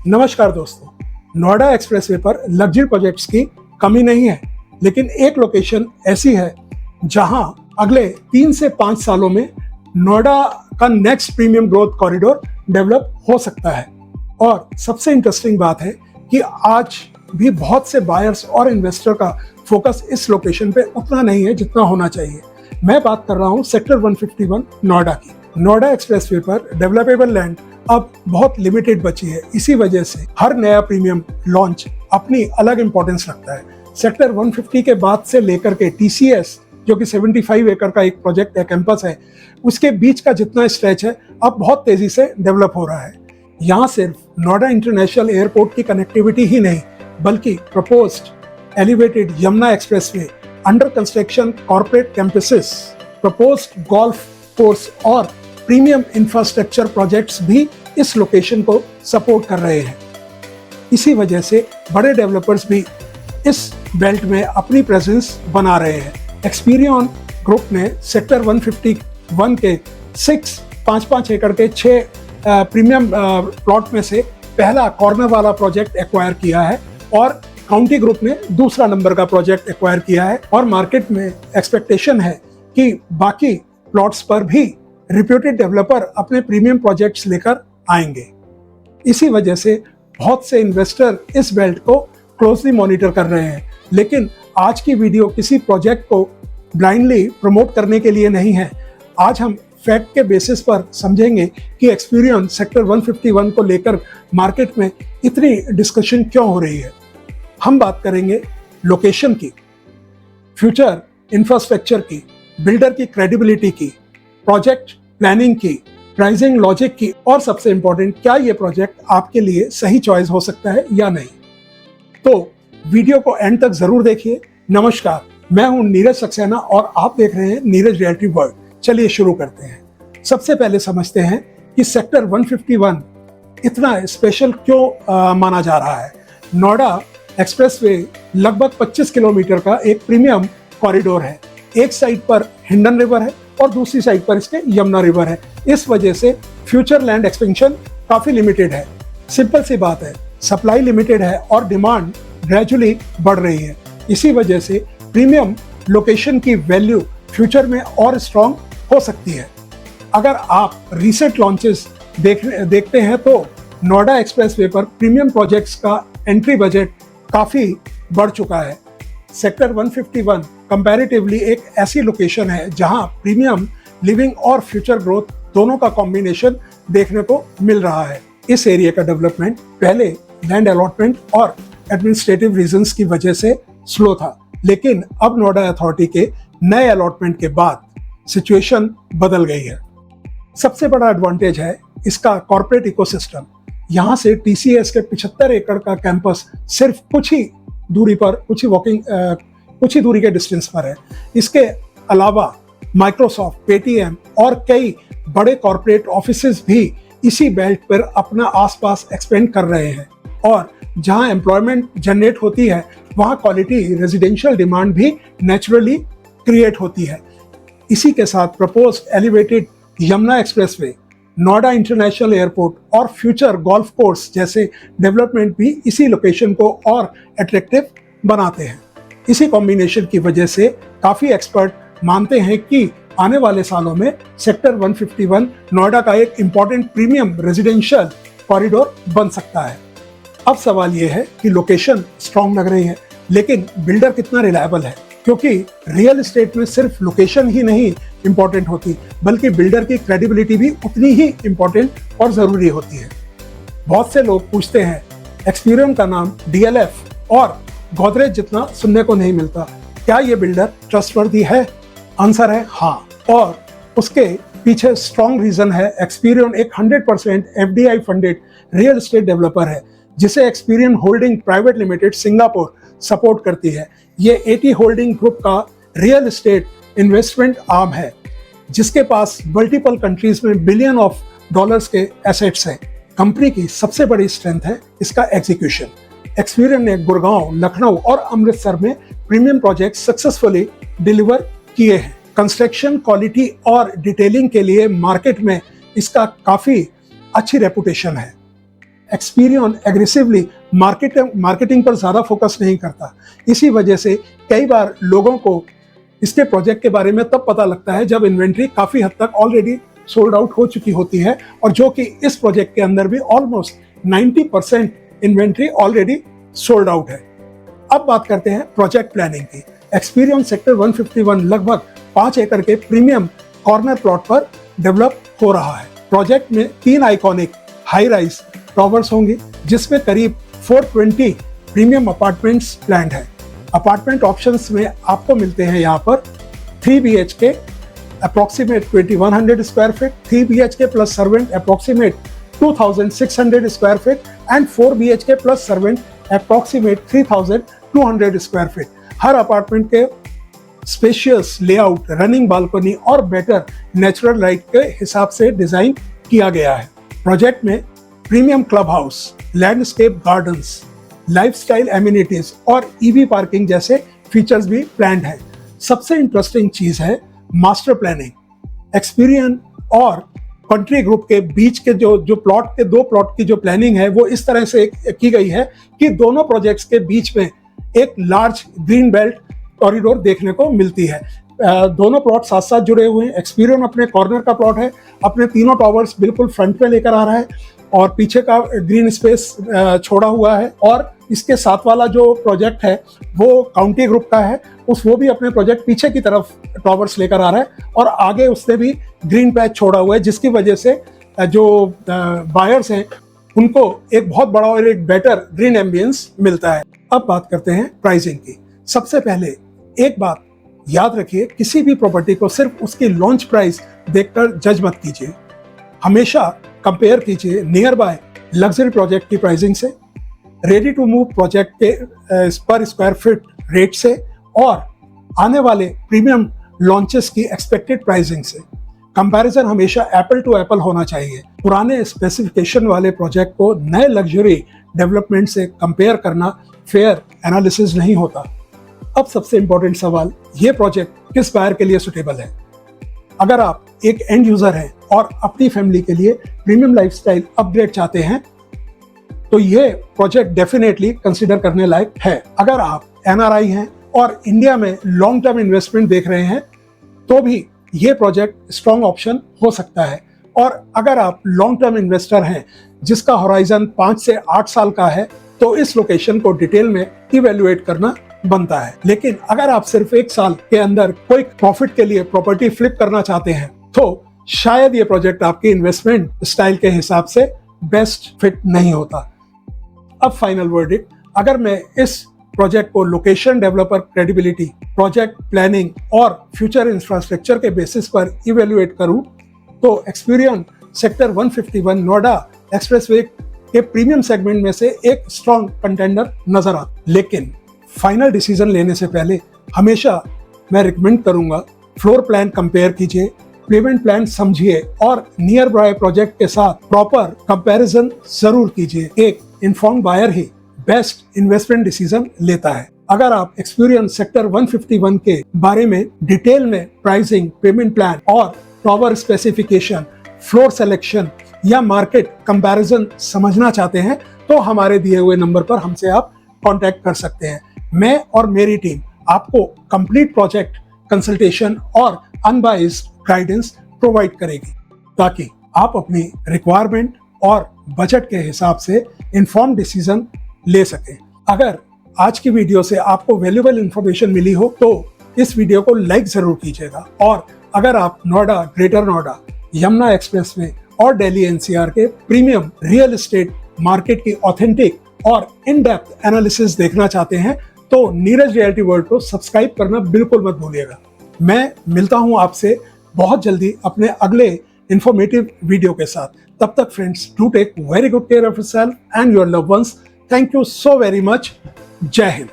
नमस्कार दोस्तों, नोएडा एक्सप्रेसवे पर लग्जरी प्रोजेक्ट्स की कमी नहीं है, लेकिन एक लोकेशन ऐसी है जहां अगले 3 से 5 सालों में नोएडा का next premium growth corridor develop हो सकता है। और सबसे इंटरेस्टिंग बात है कि आज भी बहुत से बायर्स और इन्वेस्टर का फोकस इस लोकेशन पे उतना नहीं है जितना होना चाहिए। मैं बात कर रहा हूं सेक्टर 151 नोएडा की। नोएडा एक्सप्रेसवे पर डेवलपेबल लैंड अब बहुत लिमिटेड बची है। इसी वजह से हर नया प्रीमियम लॉन्च अपनी अलग इंपॉर्टेंस रखता है। सेक्टर 150 के बाद से लेकर के टीसीएस जो कि 75 एकड़ का एक प्रोजेक्ट है, कैंपस है, उसके बीच का जितना स्ट्रेच है अब बहुत तेजी से डेवलप हो रहा है। यहाँ सिर्फ नोएडा इंटरनेशनल एयरपोर्ट की कनेक्टिविटी ही नहीं, बल्कि proposed elevated Yamuna expressway, under construction corporate campuses, proposed golf course और प्रीमियम इंफ्रास्ट्रक्चर प्रोजेक्ट्स भी इस लोकेशन को सपोर्ट कर रहे हैं। इसी वजह से बड़े डेवलपर्स भी इस बेल्ट में अपनी प्रेजेंस बना रहे हैं। एक्सपीरियन ग्रुप ने सेक्टर 151 के 5 एकड़ के 6 प्रीमियम प्लॉट में से पहला कॉर्नर वाला प्रोजेक्ट एक्वायर किया है और काउंटी ग्रुप ने दूसरा नंबर का प्रोजेक्ट एक्वायर किया है। और मार्केट में एक्सपेक्टेशन है कि बाकी प्लॉट्स पर भी रिप्यूटेड डेवलपर अपने प्रीमियम प्रोजेक्ट्स लेकर आएंगे। इसी वजह से बहुत से इन्वेस्टर इस बेल्ट को क्लोजली मॉनिटर कर रहे हैं। लेकिन आज की वीडियो किसी प्रोजेक्ट को ब्लाइंडली प्रमोट करने के लिए नहीं है। आज हम फैक्ट के बेसिस पर समझेंगे कि एक्सपीरियन सेक्टर 151 को लेकर मार्केट में इतनी डिस्कशन क्यों हो रही है। हम बात करेंगे लोकेशन की, फ्यूचर इंफ्रास्ट्रक्चर की, बिल्डर की क्रेडिबिलिटी की, प्रोजेक्ट प्लानिंग की, प्राइसिंग लॉजिक की और सबसे इंपॉर्टेंट, क्या ये प्रोजेक्ट आपके लिए सही चॉइस हो सकता है या नहीं। तो वीडियो को एंड तक जरूर देखिए। नमस्कार, मैं हूं नीरज सक्सेना और आप देख रहे हैं नीरज रियल्टी वर्ल्ड। चलिए शुरू करते हैं। सबसे पहले समझते हैं कि सेक्टर 151 इतना स्पेशल क्यों माना जा रहा है। नोएडा एक्सप्रेसवे लगभग 25 किलोमीटर का एक प्रीमियम कॉरिडोर है। एक साइड पर हिंडन रिवर है और दूसरी साइड पर इसके यमुना रिवर है। इस वजह से फ्यूचर लैंड एक्सपेंशन काफी लिमिटेड है। सिंपल सी बात है, सप्लाई लिमिटेड है और डिमांड ग्रेजुअली बढ़ रही है। इसी वजह से प्रीमियम लोकेशन की वैल्यू फ्यूचर में और स्ट्रांग हो सकती है। अगर आप रिसेंट लॉन्चेस देखते हैं तो नोएडा एक्सप्रेसवे पर प्रीमियम प्रोजेक्ट्स का एंट्री बजट काफी बढ़ चुका है। सेक्टर 151 कंपैरेटिवली एक ऐसी लोकेशन है जहां प्रीमियम लिविंग और फ्यूचर ग्रोथ दोनों का कॉम्बिनेशन देखने को मिल रहा है। इस एरिया का डेवलपमेंट पहले लैंड अलॉटमेंट और एडमिनिस्ट्रेटिव रीजंस की वजह से स्लो था, लेकिन अब नोएडा अथॉरिटी के नए अलॉटमेंट के बाद सिचुएशन बदल गई है। सबसे बड़ा एडवांटेज है इसका कॉर्पोरेट इकोसिस्टम। यहाँ से टीसीएस के 75 एकड़ का कैंपस सिर्फ कुछ ही दूरी पर, कुछ ही दूरी के डिस्टेंस पर है। इसके अलावा माइक्रोसॉफ्ट, पेटीएम और कई बड़े कॉर्पोरेट ऑफिसेज भी इसी बेल्ट पर अपना आसपास एक्सपेंड कर रहे हैं। और जहां एम्प्लॉयमेंट जनरेट होती है वहां क्वालिटी रेजिडेंशियल डिमांड भी नेचुरली क्रिएट होती है। इसी के साथ proposed elevated Yamuna expressway, Noida international airport और फ्यूचर गोल्फ कोर्स जैसे डेवलपमेंट भी इसी लोकेशन को और अट्रैक्टिव बनाते हैं। इसी कॉम्बिनेशन की वजह से काफी एक्सपर्ट मानते हैं कि आने वाले सालों में सेक्टर 151 नोएडा का एक इंपॉर्टेंट प्रीमियम रेजिडेंशियल कॉरिडोर बन सकता है। अब सवाल यह है कि लोकेशन स्ट्रांग लग रही है, लेकिन बिल्डर कितना रिलायबल है, क्योंकि रियल एस्टेट में सिर्फ लोकेशन ही नहीं इंपॉर्टेंट होती, बल्कि बिल्डर की क्रेडिबिलिटी भी उतनी ही इंपॉर्टेंट और जरूरी होती है। बहुत से लोग पूछते हैं, एक्सपीरियन का नाम डीएलएफ और गोदरेज जितना सुनने को नहीं मिलता, क्या ये बिल्डर ट्रस्टवर्दी है? आंसर है हाँ, और उसके पीछे स्ट्रॉन्ग रीजन है। एक्सपीरियन एक 100% FDI funded real estate developer है, जिसे Xperion holding private limited Singapore support करती है। ये एटी होल्डिंग ग्रुप का रियल एस्टेट इन्वेस्टमेंट आर्म है, जिसके पास मल्टीपल कंट्रीज में बिलियन ऑफ डॉलर्स के एसेट्स हैं। कंपनी की सबसे बड़ी स्ट्रेंथ है इसका एग्जीक्यूशन। एक्सपीरियन ने गुड़गांव, लखनऊ और अमृतसर में प्रीमियम प्रोजेक्ट सक्सेसफुली डिलीवर किए हैं। कंस्ट्रक्शन क्वालिटी और डिटेलिंग के लिए मार्केट में इसका काफी अच्छी रेपुटेशन है। एक्सपीरियन एग्रेसिवली मार्केटिंग पर ज़्यादा फोकस नहीं करता। इसी वजह से कई बार लोगों को इसके प्रोजेक्ट के बारे में तब पता लगता है जब इन्वेंट्री काफ़ी हद तक ऑलरेडी सोल्ड आउट हो चुकी होती है, और जो कि इस प्रोजेक्ट के अंदर भी almost 90% inventory already sold out है। अब बात करते हैं प्रोजेक्ट प्लानिंग की। एक्सपीरियन सेक्टर 151 लगभग 5 एकड़ के प्रीमियम कॉर्नर प्लॉट पर डेवलप हो रहा है। प्रोजेक्ट में 3 आइकॉनिक हाई राइज टॉवर्स होंगे, जिसमें करीब 420 प्रीमियम अपार्टमेंट्स प्लान्ड है। अपार्टमेंट ऑप्शंस में आपको मिलते हैं यहाँ पर 3 BHK approximate 2100 square feet, 3 BHK plus servant approximate 2600 square feet and 4 BHK plus servant approximate 3200 square feet. Her apartment के स्पेशियस लेआउट, रनिंग बालकनी और बेटर नेचुरल लाइट के हिसाब से डिजाइन किया गया है। प्रोजेक्ट में premium club house, landscape gardens, lifestyle amenities और EV पार्किंग जैसे फीचर्स भी प्लान्ड हैं। सबसे इंटरेस्टिंग चीज है मास्टर प्लानिंग। एक्सपीरियन और कंट्री ग्रुप के बीच के जो दो प्लॉट की जो प्लानिंग है वो इस तरह से की गई है कि दोनों प्रोजेक्ट्स के बीच में एक लार्ज ग्रीन बेल्ट कॉरिडोर देखने को मिलती है। दोनों प्लॉट साथ साथ जुड़े हुए हैं। एक्सपीरियन अपने कॉर्नर का प्लॉट है, अपने तीनों टावर्स बिल्कुल फ्रंट पे लेकर आ रहा है और पीछे का ग्रीन स्पेस छोड़ा हुआ है। और इसके साथ वाला जो प्रोजेक्ट है वो काउंटी ग्रुप का है, वो भी अपने प्रोजेक्ट पीछे की तरफ टावर्स लेकर आ रहा है और आगे उसने भी ग्रीन पैच छोड़ा हुआ है, जिसकी वजह से जो बायर्स हैं उनको एक बहुत बड़ा और एक बेटर ग्रीन एम्बियंस मिलता है। अब बात करते हैं प्राइसिंग की। सबसे पहले एक बात याद रखिए, किसी भी प्रॉपर्टी को सिर्फ उसकी लॉन्च प्राइस देखकर जज मत कीजिए। हमेशा कंपेयर कीजिए नियर बाय लग्जरी प्रोजेक्ट की प्राइसिंग से, रेडी टू मूव प्रोजेक्ट के पर स्क्वायर फीट रेट से और आने वाले प्रीमियम लॉन्चेस की एक्सपेक्टेड प्राइसिंग से। कंपैरिजन हमेशा एप्पल टू एप्पल होना चाहिए। पुराने स्पेसिफिकेशन वाले प्रोजेक्ट को नए लग्जरी डेवलपमेंट से कंपेयर करना फेयर एनालिसिस नहीं होता। अब सबसे इंपॉर्टेंट सवाल, ये प्रोजेक्ट किस बायर के लिए सुटेबल है? अगर आप एक एंड यूजर हैं और अपनी फैमिली के लिए प्रीमियम लाइफस्टाइल अपग्रेड चाहते हैं तो ये प्रोजेक्ट डेफिनेटली कंसीडर करने लायक है। अगर आप NRI हैं और इंडिया में लॉन्ग टर्म इन्वेस्टमेंट देख रहे हैं तो भी ये प्रोजेक्ट स्ट्रॉन्ग ऑप्शन हो सकता है। और अगर आप लॉन्ग टर्म इन्वेस्टर हैं जिसका होराइजन 5 से 8 साल का है तो इस लोकेशन को डिटेल में इवेल्युएट करना बनता है। लेकिन अगर आप सिर्फ 1 साल के अंदर कोई प्रॉफिट के लिए प्रॉपर्टी फ्लिप करना चाहते हैं तो शायद ये प्रोजेक्ट आपकी इन्वेस्टमेंट स्टाइल के हिसाब से बेस्ट फिट नहीं होता। अब फाइनल वर्डिक्ट, अगर मैं इस प्रोजेक्ट को location, developer credibility, project planning और फ्यूचर इंफ्रास्ट्रक्चर के बेसिस पर इवेल्युएट करूं तो एक्सपीरियन सेक्टर 151 नोएडा एक्सप्रेसवे के प्रीमियम सेगमेंट में से एक स्ट्रॉन्ग कंटेंडर नजर आता। लेकिन फाइनल डिसीजन लेने से पहले हमेशा मैं रिकमेंड करूंगा फ्लोर प्लान कंपेयर कीजिए, पेमेंट प्लान समझिए और नियर बाय प्रोजेक्ट के साथ प्रॉपर कंपैरिजन जरूर कीजिए। एक इन्फॉर्म्ड बायर ही बेस्ट इन्वेस्टमेंट डिसीजन लेता है। अगर आप एक्सपीरियन सेक्टर 151 के बारे में डिटेल में प्राइसिंग, पेमेंट प्लान और टावर स्पेसिफिकेशन, फ्लोर सिलेक्शन या मार्केट कंपैरिजन समझना चाहते हैं तो हमारे दिए हुए नंबर पर हमसे आप कांटेक्ट कर सकते हैं। मैं और मेरी टीम आपको कंप्लीट प्रोजेक्ट कंसल्टेशन और अनबाइस्ड गाइडेंस प्रोवाइड करेगी ताकि आप अपनी रिक्वायरमेंट और बजट के हिसाब से इन्फॉर्म डिसीजन ले सकें। अगर आज की वीडियो से आपको वैल्यूएबल इंफॉर्मेशन मिली हो तो इस वीडियो को लाइक जरूर कीजिएगा। और अगर आप नोएडा, ग्रेटर नोएडा, यमुना एक्सप्रेसवे और दिल्ली NCR के प्रीमियम रियल एस्टेट मार्केट की ऑथेंटिक और इन डेप्थ एनालिसिस देखना चाहते हैं तो नीरज रियल्टी वर्ल्ड को सब्सक्राइब करना बिल्कुल मत भूलिएगा। मैं मिलता हूं आपसे बहुत जल्दी अपने अगले इंफॉर्मेटिव वीडियो के साथ। तब तक friends, do take very good care of yourself and your loved ones. Thank you so very much. जय हिंद।